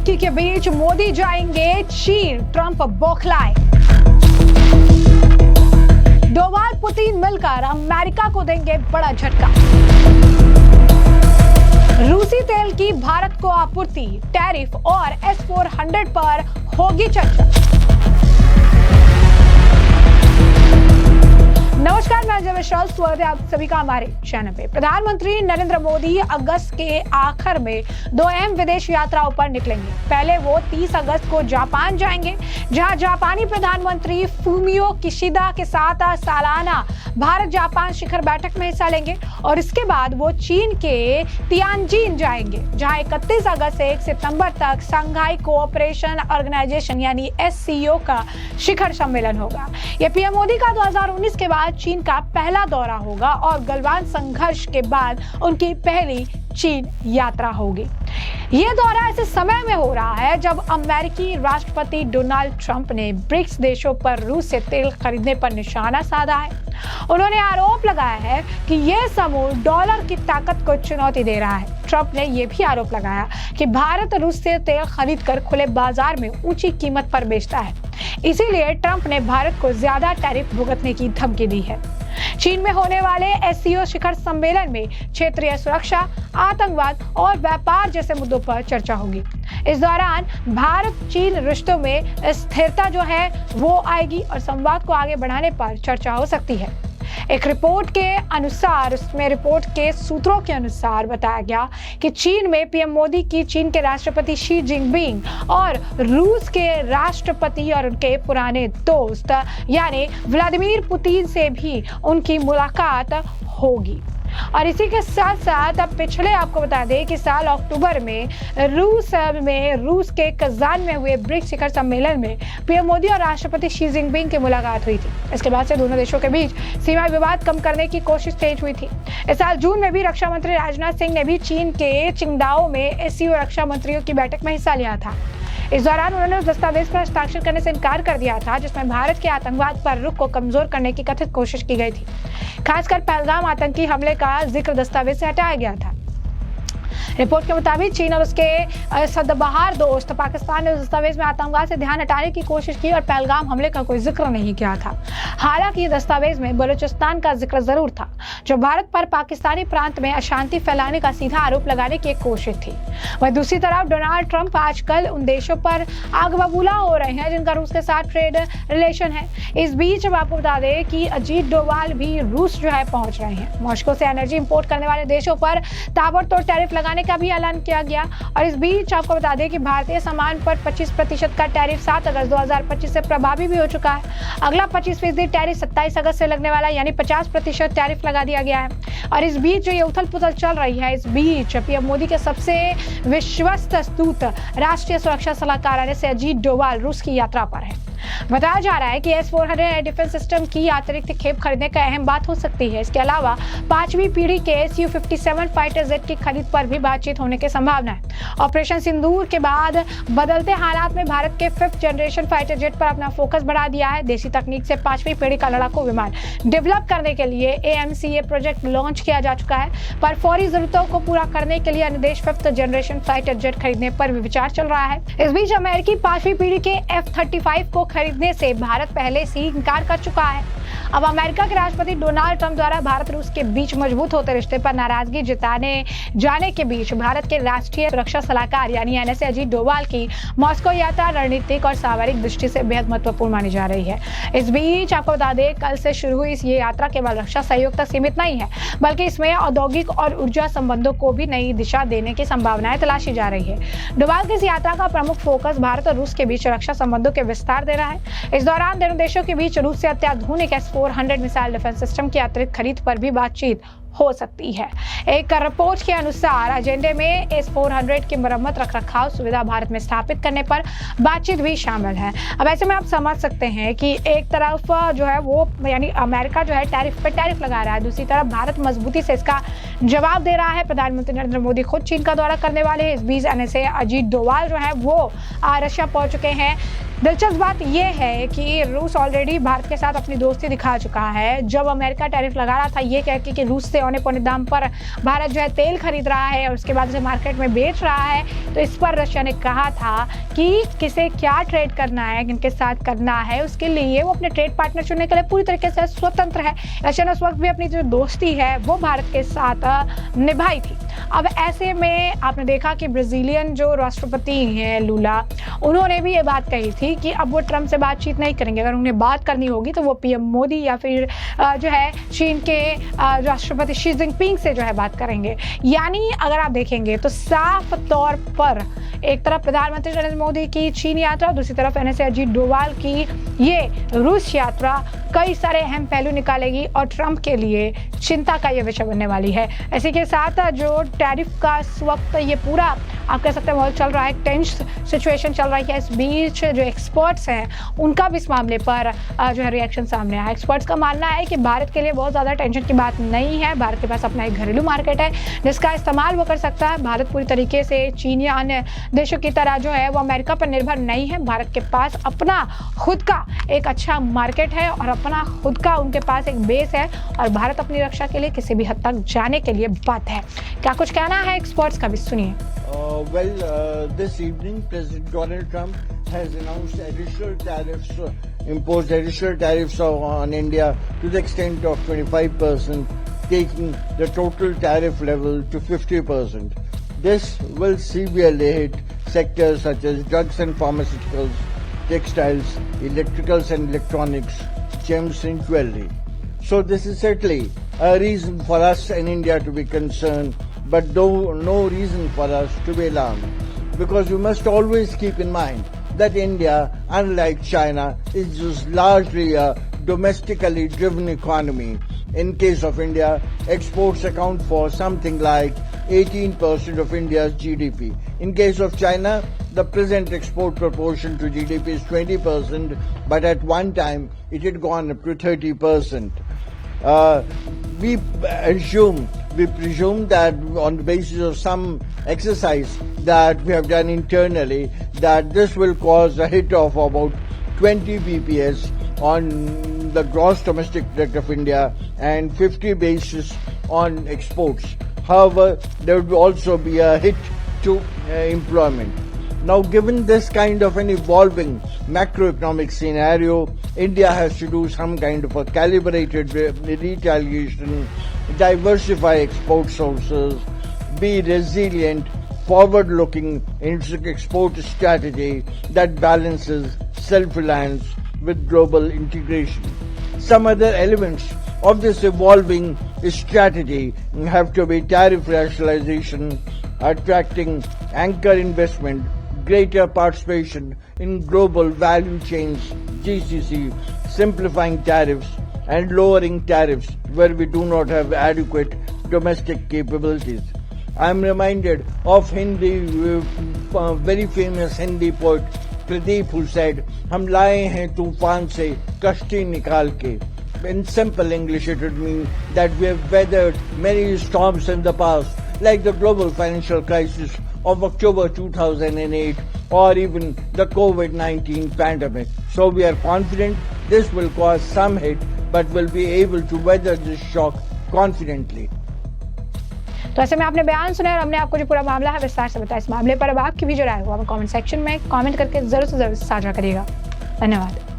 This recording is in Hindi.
नौटंकी के बीच मोदी जाएंगे चीन, ट्रंप बौखलाए। डोवाल पुतिन मिलकर अमेरिका को देंगे बड़ा झटका। रूसी तेल की भारत को आपूर्ति, टैरिफ और S-400 पर होगी चर्चा। नमस्कार, मैं अजय मिश्रा, स्वागत है आप सभी का हमारे चैनल पे। प्रधानमंत्री नरेंद्र मोदी अगस्त के आखिर में 2 अहम विदेश यात्राओं पर निकलेंगे। पहले वो 30 अगस्त को जापान जाएंगे, जहां जापानी प्रधानमंत्री फूमियो किशिदा के साथ सालाना भारत जापान शिखर बैठक में हिस्सा लेंगे। और इसके बाद वो चीन के तियानजिन जाएंगे, जहां 31 अगस्त से 1 सितंबर तक शंघाई कोऑपरेशन ऑर्गेनाइजेशन यानी SCO का शिखर सम्मेलन होगा। यह पीएम मोदी का 2019 के बाद चीन का पहला दौरा होगा और गलवान संघर्ष के बाद उनकी पहली चीन यात्रा होगी। यह दौरा ऐसे समय में हो रहा है जब अमेरिकी राष्ट्रपति डोनाल्ड ट्रंप ने ब्रिक्स देशों पर रूस से तेल खरीदने पर निशाना साधा है। उन्होंने आरोप लगाया है कि यह समूह डॉलर की ताकत को चुनौती दे रहा है। ट्रंप ने यह भी आरोप लगाया कि भारत रूस से तेल खरीदकर खुले बाजार में ऊंची कीमत पर बेचता है। इसीलिए ट्रंप ने भारत को ज्यादा टैरिफ भुगतने की धमकी दी है। चीन में होने वाले SCO शिखर सम्मेलन में क्षेत्रीय सुरक्षा, आतंकवाद और व्यापार जैसे मुद्दों पर चर्चा होगी। इस दौरान भारत चीन रिश्तों में स्थिरता जो है वो आएगी और संवाद को आगे बढ़ाने पर चर्चा हो सकती है। एक रिपोर्ट के अनुसार, उसमें रिपोर्ट के सूत्रों के अनुसार बताया गया कि चीन में पीएम मोदी की चीन के राष्ट्रपति शी जिनपिंग और रूस के राष्ट्रपति और उनके पुराने दोस्त यानी व्लादिमीर पुतिन से भी उनकी मुलाकात होगी। और इसी के साथ साथ अब पिछले आपको बता दें कि साल अक्टूबर में रूस के कजान में हुए ब्रिक्स शिखर सम्मेलन में पीएम मोदी और राष्ट्रपति शी जिनपिंग की मुलाकात हुई थी। इसके बाद से दोनों देशों के बीच सीमा विवाद कम करने की कोशिश तेज हुई थी। इस साल जून में भी रक्षा मंत्री राजनाथ सिंह ने भी चीन के चिंगदाओ में SCO रक्षा मंत्रियों की बैठक में हिस्सा लिया था। इस दौरान उन्होंने उस दस्तावेज पर हस्ताक्षर करने से इनकार कर दिया था जिसमें भारत के आतंकवाद पर रुख को कमजोर करने की कथित कोशिश की गई थी। खासकर पहलगाम आतंकी हमले का जिक्र दस्तावेज से हटाया गया था। रिपोर्ट के मुताबिक चीन और उसके सदाबहार दोस्त पाकिस्तान ने उस दस्तावेज में आतंकवाद से ध्यान हटाने की कोशिश की और पहलगाम हमले का कोई जिक्र नहीं किया था। हालांकि दस्तावेज में बलूचिस्तान का जिक्र जरूर था, जो भारत पर पाकिस्तानी प्रांत में अशांति फैलाने का सीधा आरोप लगाने की एक कोशिश थी। वहीं दूसरी तरफ डोनाल्ड ट्रंप आजकल उन देशों पर आग बबूला हो रहे हैं जिनका रूस के साथ ट्रेड रिलेशन है। इस बीच अब आपको बता दें कि अजीत डोवाल भी रूस जो है पहुंच रहे हैं। मॉस्को से एनर्जी इंपोर्ट करने वाले देशों पर ताबड़तोड़ टैरिफ लगाने का भी ऐलान किया गया। और इस बीच आपको बता दें कि भारतीय सामान पर 25% का टैरिफ 7 अगस्त 2025 से प्रभावी भी हो चुका है। अगला 25% टैरिफ 27 अगस्त से लगने वाला, यानी 50% टैरिफ लगा दिया गया है। और इस बीच जो ये उथल पुथल चल रही है, इस बीच पीएम मोदी के सबसे विश्वस्त दूत राष्ट्रीय सुरक्षा सलाहकार एनएसए अजीत डोवाल रूस की यात्रा पर है। बताया जा रहा है कि S-400 एयर डिफेंस सिस्टम की अतिरिक्त खेप खरीदने का अहम बात हो सकती है। इसके अलावा 5वीं पीढ़ी के Su-57 फाइटर जेट की खरीद पर भी बातचीत होने की संभावना है। ऑपरेशन सिंदूर के बाद बदलते हालात में भारत के 5th जनरेशन फाइटर जेट पर अपना फोकस बढ़ा दिया है। देसी तकनीक से 5वीं पीढ़ी का लड़ाकू विमान डेवलप करने के लिए AMCA प्रोजेक्ट लॉन्च किया जा चुका है, पर फौरी जरूरतों को पूरा करने के लिए अन्य देश 5th जनरेशन फाइटर जेट खरीदने पर भी विचार चल रहा है। इस बीच अमेरिकी 5वीं पीढ़ी के F-35 को खरीदने से भारत पहले से ही इनकार कर चुका है। अब अमेरिका के राष्ट्रपति डोनाल्ड ट्रंप द्वारा भारत रूस के बीच मजबूत होते रिश्ते पर नाराजगी जताने जाने के बीच भारत के राष्ट्रीय सुरक्षा सलाहकार यानी एनएसए अजीत डोवाल की मॉस्को यात्रा रणनीतिक और सामरिक दृष्टि से बेहद महत्वपूर्ण मानी जा रही है। इस बीच आपको बता दें, कल से शुरू हुई ये यात्रा केवल रक्षा सहयोग तक सीमित नहीं है, बल्कि इसमें औद्योगिक और ऊर्जा संबंधों को भी नई दिशा देने की संभावनाएं तलाशी जा रही है। डोवाल की इस यात्रा का प्रमुख फोकस भारत और रूस के बीच रक्षा संबंधों के विस्तार दे रहा है। इस दौरान दोनों देशों के बीच रूस से अत्याधुनिक S-400 मिसाइल डिफेंस सिस्टम की अतिरिक्त खरीद पर भी बातचीत हो सकती है। एक रिपोर्ट के अनुसार एजेंडे में S-400 की मरम्मत रखरखाव सुविधा भारत में स्थापित करने पर बातचीत भी शामिल है। अब ऐसे में आप समझ सकते हैं कि एक तरफ जो है वो यानी अमेरिका जो है टैरिफ पे टैरिफ लगा रहा है, दूसरी तरफ भारत मजबूती से इसका जवाब दे रहा है। प्रधानमंत्री नरेंद्र मोदी खुद चीन का दौरा करने वाले हैं। इस बीच एनएसए अजीत डोवाल जो है वो रशिया पहुंच चुके हैं। दिलचस्प बात यह है कि रूस ऑलरेडी भारत के साथ अपनी दोस्ती दिखा चुका है। जब अमेरिका टैरिफ लगा रहा था ये कह के कि रूस से औने पौने दाम पर भारत जो है तेल खरीद रहा है और उसके बाद उसे मार्केट में बेच रहा है, तो इस पर रशिया ने कहा था कि किसे क्या ट्रेड करना है, किनके साथ करना है, उसके लिए वो अपने ट्रेड पार्टनर चुनने के लिए पूरी तरीके से स्वतंत्र है। रशिया ने उस वक्त भी अपनी जो दोस्ती है वो भारत के साथ निभाई थी। अब ऐसे में आपने देखा कि ब्राजीलियन जो राष्ट्रपति हैं लूला, उन्होंने भी ये बात कही थी कि अब वो ट्रंप से बातचीत नहीं करेंगे। अगर उन्हें बात करनी होगी तो वो पीएम मोदी या फिर जो है चीन के राष्ट्रपति शी जिनपिंग से जो है बात करेंगे। यानी अगर आप देखेंगे तो साफ तौर पर एक तरफ प्रधानमंत्री नरेंद्र मोदी की चीन यात्रा, दूसरी तरफ एनएसए अजीत डोभाल की ये रूस यात्रा कई सारे अहम पहलू निकालेगी और ट्रंप के लिए चिंता का ये विषय बनने वाली है। इसी के साथ जो टैरिफ का इस वक्त ये पूरा आप कह सकते हैं माहौल चल रहा है, टेंस सिचुएशन चल रही है। इस बीच जो एक्सपर्ट्स हैं उनका भी इस मामले पर जो है रिएक्शन सामने आया। एक्सपर्ट्स का मानना है कि भारत के लिए बहुत ज़्यादा टेंशन की बात नहीं है। भारत के पास अपना एक घरेलू मार्केट है जिसका इस्तेमाल वो कर सकता है। भारत पूरी तरीके से चीन या अन्य देशों की तरह जो है वो अमेरिका पर निर्भर नहीं है। भारत के पास अपना खुद का एक अच्छा मार्केट है और अपना खुद का उनके पास एक बेस है और भारत अपनी रक्षा के लिए किसी भी हद तक जाने के लिए बात है। क्या कुछ कहना है एक्सपर्ट्स का भी सुनिए। This evening, President Donald Trump has announced imposed additional tariffs on India to the extent of 25%, taking the total tariff level to 50%. This will severely hit sectors such as drugs and pharmaceuticals, textiles, electricals and electronics, gems and jewelry. So this is certainly a reason for us in India to be concerned, but no reason for us to be alarmed, because we must always keep in mind that India, unlike China, is just largely a domestically driven economy. In case of India, exports account for something like 18% of India's GDP. In case of China, the present export proportion to GDP is 20%, but at one time it had gone up to 30%. We presume that on the basis of some exercise that we have done internally, that this will cause a hit of about 20 BPS on the gross domestic product of India and 50 basis on exports. However, there will also be a hit to employment. Now, given this kind of an evolving macroeconomic scenario, India has to do some kind of a calibrated retaliation, diversify export sources, be resilient, forward-looking in its export strategy that balances self-reliance with global integration. Some other elements of this evolving strategy have to be tariff rationalization, attracting anchor investment, greater participation in global value chains, GCC, simplifying tariffs and lowering tariffs where we do not have adequate domestic capabilities. I am reminded of very famous Hindi poet Pradeep, who said, "हम लाए हैं तूफान से कश्ती निकाल के." In simple English, it would mean that we have weathered many storms in the past, like the global financial crisis of October 2008 or even the COVID-19 pandemic. So we are confident this will cause some hit, but will be able to weather this shock confidently. तो ऐसे में आपने बयान सुना और हमने आपको जो पूरा मामला है विस्तार से बताया। इस मामले पर अब आपकी भी जो राय हो हमें कमेंट सेक्शन में कमेंट करके जरूर से जरूर साझा करिएगा। धन्यवाद।